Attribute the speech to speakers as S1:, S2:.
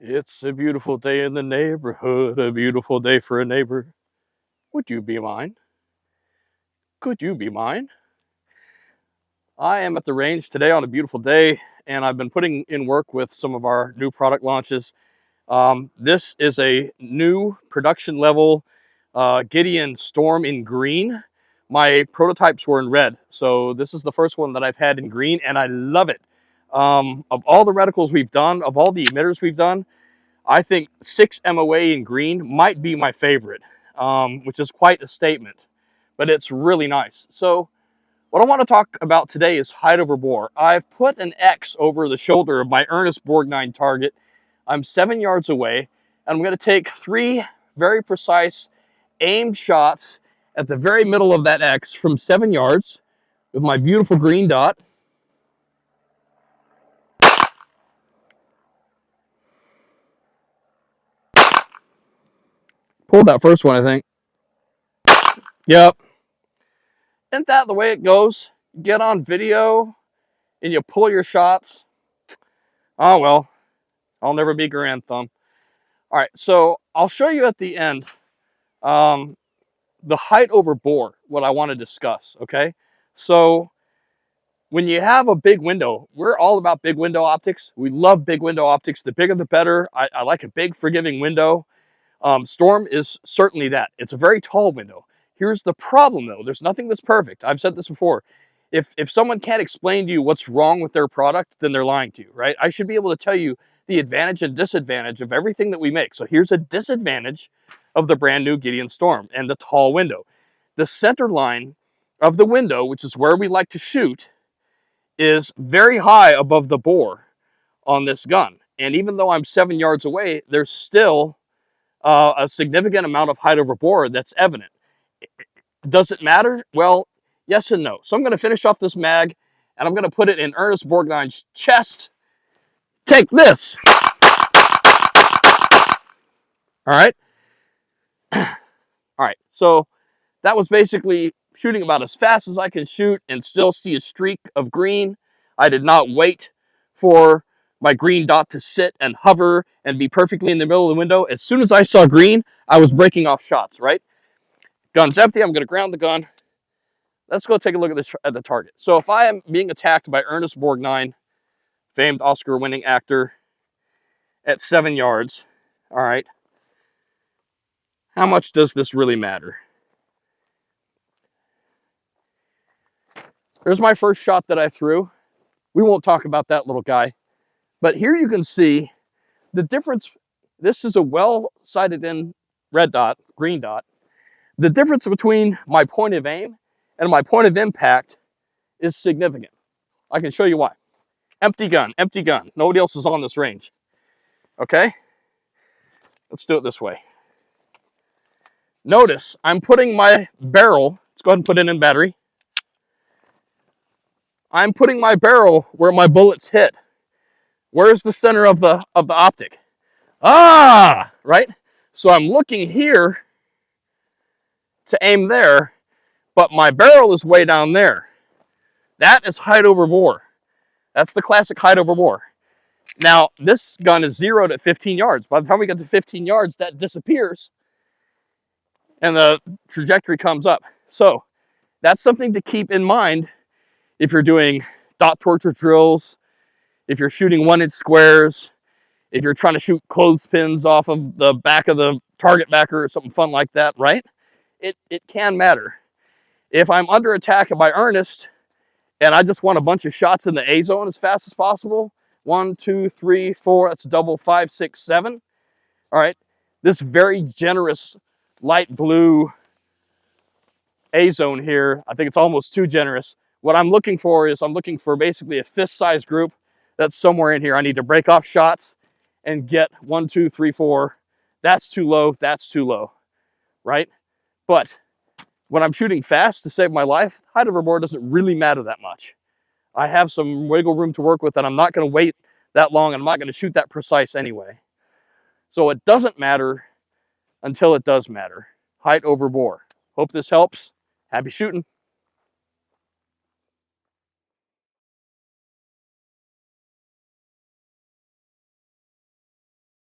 S1: It's a beautiful day in the neighborhood, a beautiful day for a neighbor. Would you be mine? Could you be mine? I am at the range today on a beautiful day, and I've been putting in work with some of our new product launches. This is a new production level Gideon Storm in green. My prototypes were in red, so this is the first one that I've had in green, and I love it. Of all the reticles we've done, of all the emitters we've done, I think 6 MOA in green might be my favorite, which is quite a statement, but it's really nice. So what I want to talk about today is height over bore. I've put an X over the shoulder of my Ernest Borgnine target. I'm 7 yards away, and I'm going to take 3 very precise aimed shots at the very middle of that X from 7 yards with my beautiful green dot. Pulled that first one, I think. Yep. Isn't that the way it goes? Get on video and you pull your shots. Oh, well, I'll never be Grand Thumb. All right, so I'll show you at the end the height over bore, what I want to discuss, okay? So when you have a big window, we're all about big window optics. We love big window optics. The bigger, the better. I like a big, forgiving window. Storm is certainly that. It's a very tall window. Here's the problem, though. There's nothing that's perfect. I've said this before. If someone can't explain to you what's wrong with their product, then they're lying to you, right? I should be able to tell you the advantage and disadvantage of everything that we make. So here's a disadvantage of the brand new Gideon Storm and the tall window. The center line of the window, which is where we like to shoot, is very high above the bore on this gun. And even though I'm 7 yards away, there's still a significant amount of height over bore that's evident. Does it matter? Well, yes and no. So I'm going to finish off this mag, and I'm going to put it in Ernest Borgnine's chest. Take this. All right. All right. So that was basically shooting about as fast as I can shoot and still see a streak of green. I did not wait for my green dot to sit and hover and be perfectly in the middle of the window. As soon as I saw green, I was breaking off shots, right? Gun's empty. I'm going to ground the gun. Let's go take a look at the target. So if I am being attacked by Ernest Borgnine, famed Oscar-winning actor, at 7 yards, all right, how much does this really matter? There's my first shot that I threw. We won't talk about that little guy. But here you can see the difference. This is a well-sighted in red dot, green dot. The difference between my point of aim and my point of impact is significant. I can show you why. Empty gun, empty gun. Nobody else is on this range. Okay? Let's do it this way. Notice I'm putting my barrel, let's go ahead and put it in battery. I'm putting my barrel where my bullets hit. Where's the center of the optic? Ah, right? So I'm looking here to aim there, but my barrel is way down there. That is height over bore. That's the classic height over bore. Now, this gun is zeroed at 15 yards. By the time we get to 15 yards, that disappears, and the trajectory comes up. So that's something to keep in mind if you're doing dot torture drills, if you're shooting 1-inch squares, if you're trying to shoot clothespins off of the back of the target backer or something fun like that, right? It can matter. If I'm under attack by Ernest and I just want a bunch of shots in the A zone as fast as possible, 1, 2, 3, 4, that's double 5, 6, 7. All right, this very generous light blue A zone here, I think it's almost too generous. What I'm looking for is I'm looking for basically a fist-sized group that's somewhere in here. I need to break off shots and get 1, 2, 3, 4. That's too low. That's too low, right? But when I'm shooting fast to save my life, height over bore doesn't really matter that much. I have some wiggle room to work with, and I'm not going to wait that long, and I'm not going to shoot that precise anyway. So it doesn't matter until it does matter. Height over bore. Hope this helps. Happy shooting.